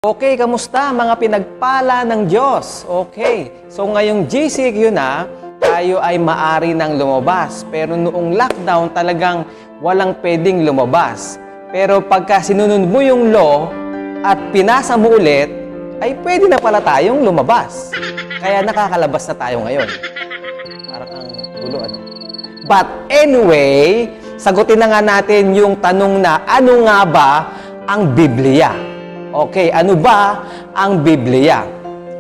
Okay, kamusta mga pinagpala ng Diyos? Okay, so ngayong GCQ na, tayo ay maari nang lumabas. Pero noong lockdown, talagang walang pwedeng lumabas. Pero pagka sinunod mo yung law at pinasa mo ulit, ay pwede na pala tayong lumabas. Kaya nakakalabas na tayo ngayon. Parang ang gulo, ano? But anyway, sagutin na nga natin yung tanong na ano nga ba ang Biblia? Okay, ano ba ang Biblia?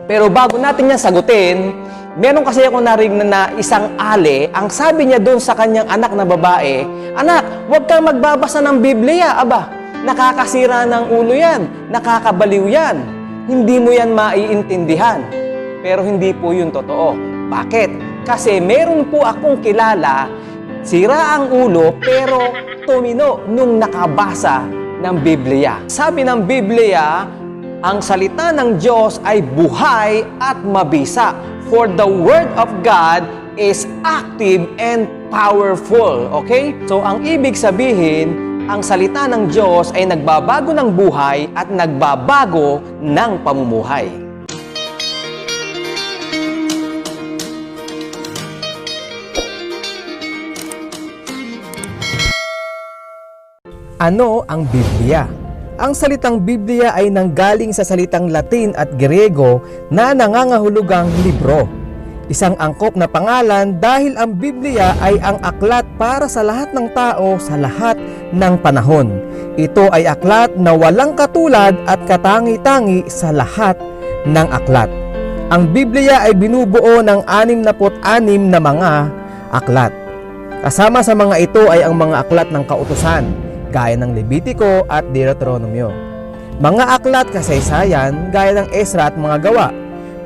Pero bago natin yan sagutin, meron kasi ako narinig na isang ali, ang sabi niya doon sa kanyang anak na babae, "Anak, huwag kang magbabasa ng Biblia. Aba, nakakasira ng ulo yan, nakakabaliw yan. Hindi mo yan maiintindihan." Pero hindi po yun totoo. Bakit? Kasi meron po akong kilala, sira ang ulo pero tumino nung nakabasa ng Biblia. Sabi ng Biblia, ang salita ng Diyos ay buhay at mabisa. For the Word of God is active and powerful. Okay? So, ang ibig sabihin, ang salita ng Diyos ay nagbabago ng buhay at nagbabago ng pamumuhay. Ano ang Biblia? Ang salitang Biblia ay nanggaling sa salitang Latin at Griego na nangangahulugang libro. Isang angkop na pangalan dahil ang Biblia ay ang aklat para sa lahat ng tao sa lahat ng panahon. Ito ay aklat na walang katulad at katangi-tangi sa lahat ng aklat. Ang Biblia ay binubuo ng 66 na mga aklat. Kasama sa mga ito ay ang mga aklat ng kautusan, gaya ng Levitico at Deuteronomio. Mga aklat kasaysayan, gaya ng Ezra at mga gawa.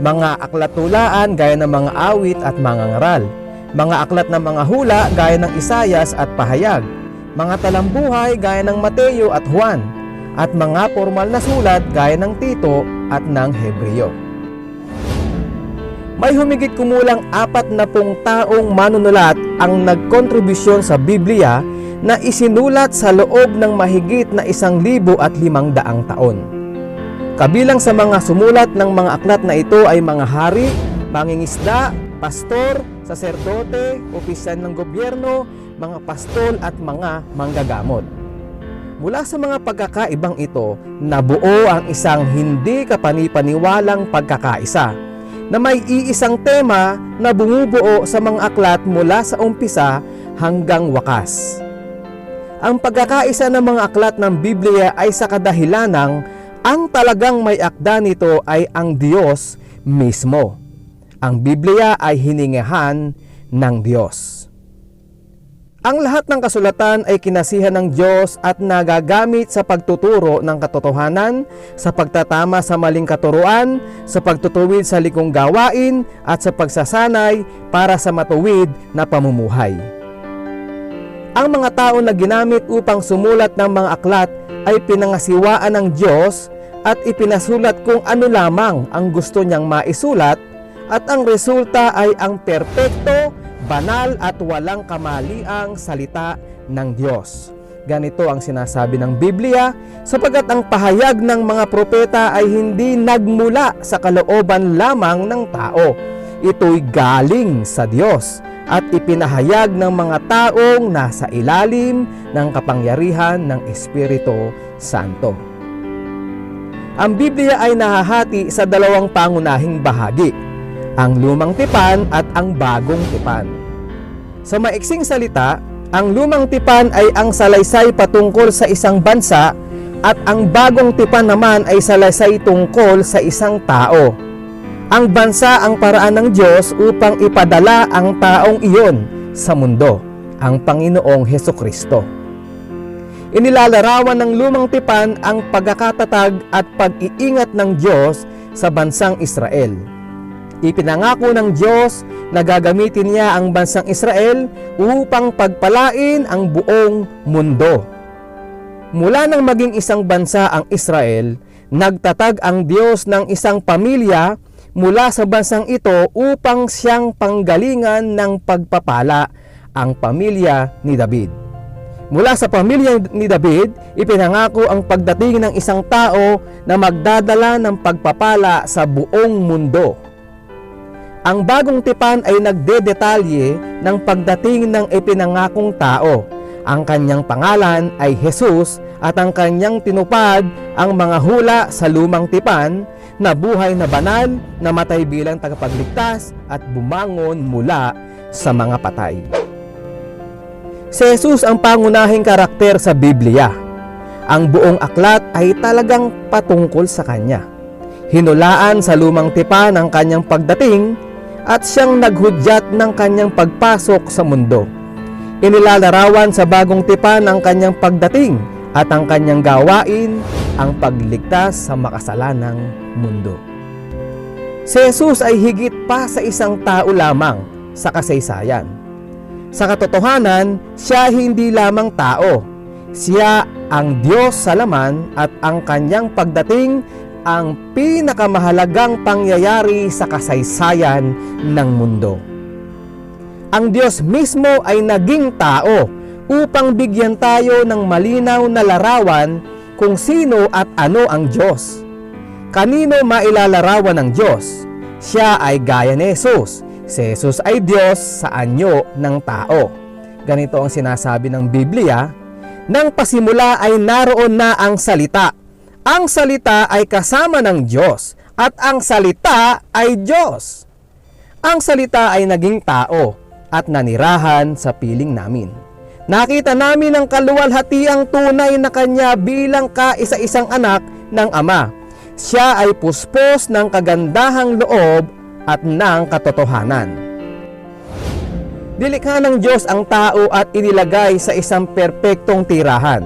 Mga aklat tulaan, gaya ng mga awit at mga ngaral. Mga aklat ng mga hula, gaya ng Isayas at pahayag. Mga talambuhay, gaya ng Mateo at Juan. At mga formal na sulat, gaya ng Tito at ng Hebreo. May humigit kumulang 40 taong manunulat ang nagkontribusyon sa Biblia na isinulat sa loob ng mahigit na 1,500 taon. Kabilang sa mga sumulat ng mga aklat na ito ay mga hari, mangingisda, pastor, saserdote, opisyal ng gobyerno, mga pastol at mga manggagamot. Mula sa mga pagkakaibang ito, nabuo ang isang hindi kapanipaniwalang pagkakaisa na may iisang tema na bumubuo sa mga aklat mula sa umpisa hanggang wakas. Ang pagkakaisa ng mga aklat ng Biblia ay sa kadahilanang ang talagang may akda nito ay ang Diyos mismo. Ang Biblia ay hiningahan ng Diyos. Ang lahat ng kasulatan ay kinasihan ng Diyos at nagagamit sa pagtuturo ng katotohanan, sa pagtatama sa maling katuruan, sa pagtutuwid sa likong gawain, at sa pagsasanay para sa matuwid na pamumuhay. Ang mga tao na ginamit upang sumulat ng mga aklat ay pinangasiwaan ng Diyos at ipinasulat kung ano lamang ang gusto niyang maisulat, at ang resulta ay ang perpekto, banal at walang kamaliang salita ng Diyos. Ganito ang sinasabi ng Biblia, sapagkat ang pahayag ng mga propeta ay hindi nagmula sa kalooban lamang ng tao. Ito'y galing sa Diyos at ipinahayag ng mga taong nasa ilalim ng kapangyarihan ng Espiritu Santo. Ang Biblia ay nahahati sa dalawang pangunahing bahagi, ang Lumang Tipan at ang Bagong Tipan. Sa maiksing salita, ang Lumang Tipan ay ang salaysay patungkol sa isang bansa at ang Bagong Tipan naman ay salaysay tungkol sa isang tao. Ang bansa ang paraan ng Diyos upang ipadala ang taong iyon sa mundo, ang Panginoong Hesukristo. Inilalarawan ng Lumang Tipan ang pagkakatatag at pag-iingat ng Diyos sa bansang Israel. Ipinangako ng Diyos na gagamitin niya ang bansang Israel upang pagpalain ang buong mundo. Mula nang maging isang bansa ang Israel, nagtatag ang Diyos ng isang pamilya mula sa bansang ito upang siyang panggalingan ng pagpapala, ang pamilya ni David. Mula sa pamilya ni David, ipinangako ang pagdating ng isang tao na magdadala ng pagpapala sa buong mundo. Ang bagong tipan ay nagdedetalye ng pagdating ng ipinangakong tao. Ang kanyang pangalan ay Jesus at ang kanyang tinupad ang mga hula sa lumang tipan na buhay na banal, namatay bilang tagapagligtas at bumangon mula sa mga patay. Si Jesus ang pangunahing karakter sa Biblia. Ang buong aklat ay talagang patungkol sa kanya. Hinulaan sa lumang tipan ang kanyang pagdating at siyang naghudyat ng kanyang pagpasok sa mundo. Inilalarawan sa bagong tipan ang kanyang pagdating at ang kanyang gawain ang pagligtas sa makasalanang mundo. Si Jesus ay higit pa sa isang tao lamang sa kasaysayan. Sa katotohanan, siya hindi lamang tao. Siya ang Diyos sa laman at ang kanyang pagdating ang pinakamahalagang pangyayari sa kasaysayan ng mundo. Ang Diyos mismo ay naging tao upang bigyan tayo ng malinaw na larawan kung sino at ano ang Diyos. Kanino mailalarawan ng Diyos? Siya ay gaya ni Jesus. Si Jesus ay Diyos sa anyo ng tao. Ganito ang sinasabi ng Biblia, nang pasimula ay naroon na ang salita. Ang salita ay kasama ng Diyos at ang salita ay Diyos. Ang salita ay naging tao at nanirahan sa piling namin. Nakita namin ang kaluwalhatiang tunay na kanya bilang kaisa-isang anak ng Ama. Siya ay puspos ng kagandahang loob at ng katotohanan. Nilikha ng Diyos ang tao at inilagay sa isang perpektong tirahan.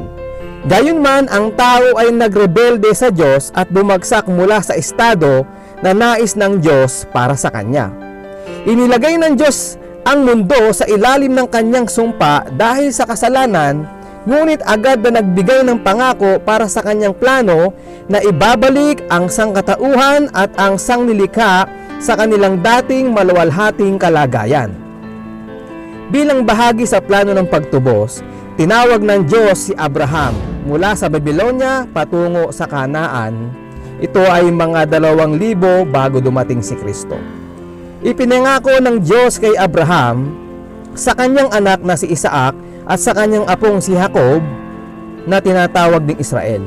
Gayunman, ang tao ay nagrebelde sa Diyos at bumagsak mula sa estado na nais ng Diyos para sa kanya. Inilagay ng Diyos ang mundo sa ilalim ng kanyang sumpa dahil sa kasalanan, ngunit agad na nagbigay ng pangako para sa kanyang plano na ibabalik ang sangkatauhan at ang sangnilikha sa kanilang dating maluwalhating kalagayan. Bilang bahagi sa plano ng pagtubos, tinawag ng Diyos si Abraham mula sa Babylonia patungo sa Kanaan. Ito ay mga 2,000 bago dumating si Kristo. Ipinangako ng Diyos kay Abraham sa kanyang anak na si Isaac at sa kanyang apong si Jacob na tinatawag ding Israel,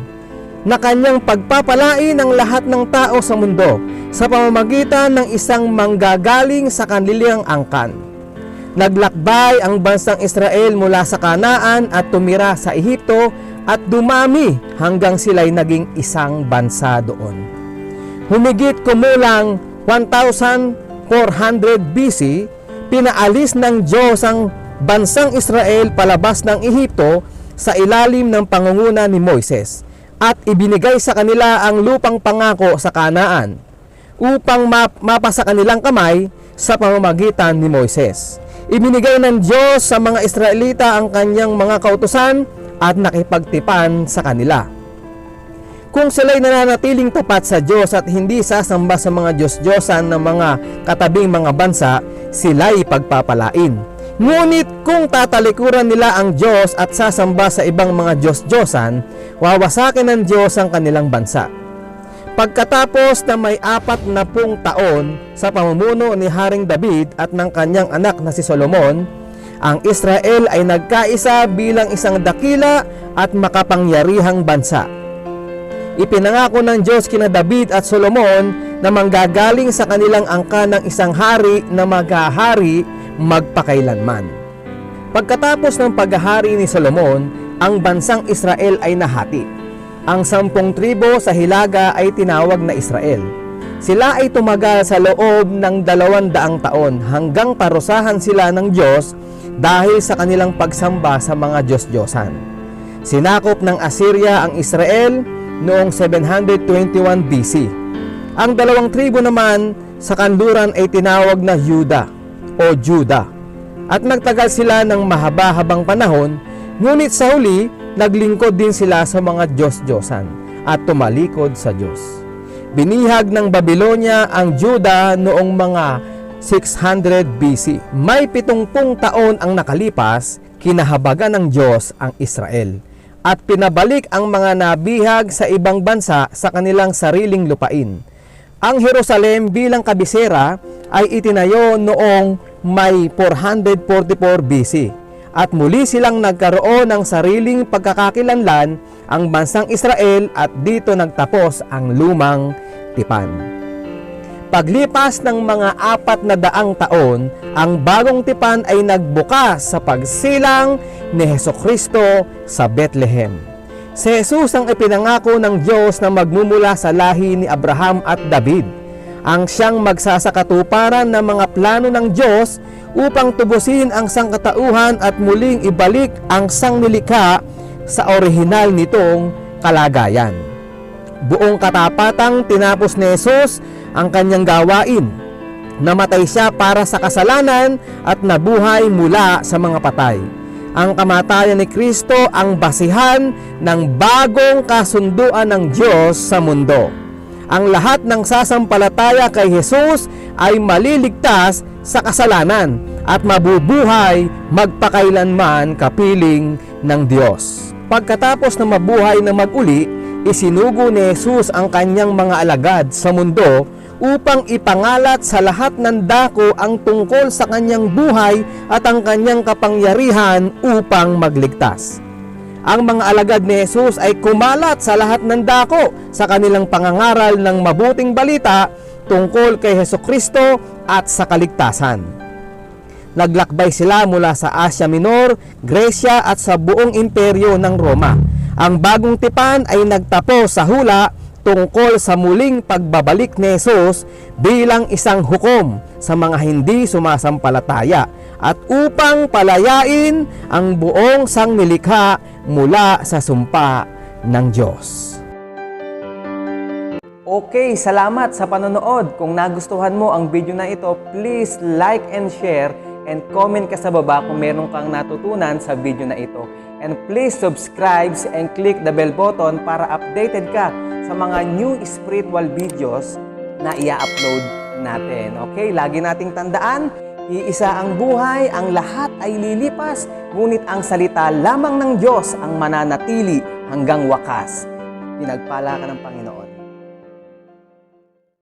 na kanyang pagpapalain ang lahat ng tao sa mundo sa pamamagitan ng isang manggagaling sa kanilang angkan. Naglakbay ang bansang Israel mula sa Kanaan at tumira sa Ehipto at dumami hanggang sila'y naging isang bansa doon. Humigit kumulang 1,400 BC, pinaalis ng Diyos ang bansang Israel palabas ng Ehipto sa ilalim ng pangunguna ni Moises at ibinigay sa kanila ang lupang pangako sa Kanaan upang mapasa kanilang kamay sa pamamagitan ni Moises. Ibinigay ng Diyos sa mga Israelita ang kanyang mga kautusan at nakipagtipan sa kanila. Kung sila'y nananatiling tapat sa Diyos at hindi sasamba sa mga Diyos-Diyosan ng mga katabing mga bansa, sila'y pagpapalain. Ngunit kung tatalikuran nila ang Diyos at sasamba sa ibang mga Diyos-Diyosan, wawasakin ng Diyos ang kanilang bansa. Pagkatapos na may 40 taon sa pamumuno ni Haring David at ng kanyang anak na si Solomon, ang Israel ay nagkaisa bilang isang dakila at makapangyarihang bansa. Ipinangako ng Diyos kina David at Solomon na manggagaling sa kanilang angkan ng isang hari na maghahari magpakailanman. Pagkatapos ng paghahari ni Solomon, ang bansang Israel ay nahati. Ang 10 tribo sa Hilaga ay tinawag na Israel. Sila ay tumagal sa loob ng 200 taon hanggang parusahan sila ng Diyos dahil sa kanilang pagsamba sa mga Diyos-Diyosan. Sinakop ng Assyria ang Israel noong 721 BC. Ang 2 tribo naman sa kanluran ay tinawag na Juda o Juda. At nagtagal sila ng mahaba-habang panahon, ngunit sa huli, naglingkod din sila sa mga Diyos-Diyosan at tumalikod sa Diyos. Binihag ng Babylonia ang Juda noong mga 600 BC. May 70 taon ang nakalipas kinahabagan ng Diyos ang Israel at pinabalik ang mga nabihag sa ibang bansa sa kanilang sariling lupain. Ang Jerusalem bilang kabisera ay itinayo noong May 444 BC at muli silang nagkaroon ng sariling pagkakakilanlan ang bansang Israel at dito nagtapos ang lumang tipan. Paglipas ng mga 400 taon, ang bagong tipan ay nagbukas sa pagsilang ni Hesukristo sa Bethlehem. Si Jesus ang ipinangako ng Diyos na magmumula sa lahi ni Abraham at David, ang siyang magsasakatuparan ng mga plano ng Diyos upang tubusin ang sangkatauhan at muling ibalik ang sangnilikha sa orihinal nitong kalagayan. Buong katapatang tinapos ni Jesus ang kanyang gawain. Namatay siya para sa kasalanan at nabuhay mula sa mga patay. Ang kamatayan ni Kristo ang basihan ng bagong kasunduan ng Diyos sa mundo. Ang lahat ng sasampalataya kay Jesus ay maliligtas sa kasalanan at mabubuhay magpakailanman kapiling ng Diyos. Pagkatapos na mabuhay na mag-uli, isinugo ni Jesus ang kanyang mga alagad sa mundo upang ipangalat sa lahat ng dako ang tungkol sa kanyang buhay at ang kanyang kapangyarihan upang magligtas. Ang mga alagad ni Jesus ay kumalat sa lahat ng dako sa kanilang pangangaral ng mabuting balita tungkol kay Hesukristo at sa kaligtasan. Naglakbay sila mula sa Asia Minor, Gresya at sa buong imperyo ng Roma. Ang bagong tipan ay nagtapos sa hula tungkol sa muling pagbabalik ni Jesus bilang isang hukom sa mga hindi sumasampalataya at upang palayain ang buong sangnilikha mula sa sumpa ng Diyos. Okay, salamat sa panonood. Kung nagustuhan mo ang video na ito, please like and share and comment ka sa baba kung meron kang natutunan sa video na ito. And please subscribe and click the bell button para updated ka sa mga new spiritual videos na i-upload natin. Okay, lagi nating tandaan, iisa ang buhay, ang lahat ay lilipas, ngunit ang salita lamang ng Diyos ang mananatili hanggang wakas. Pinagpala ka ng Panginoon.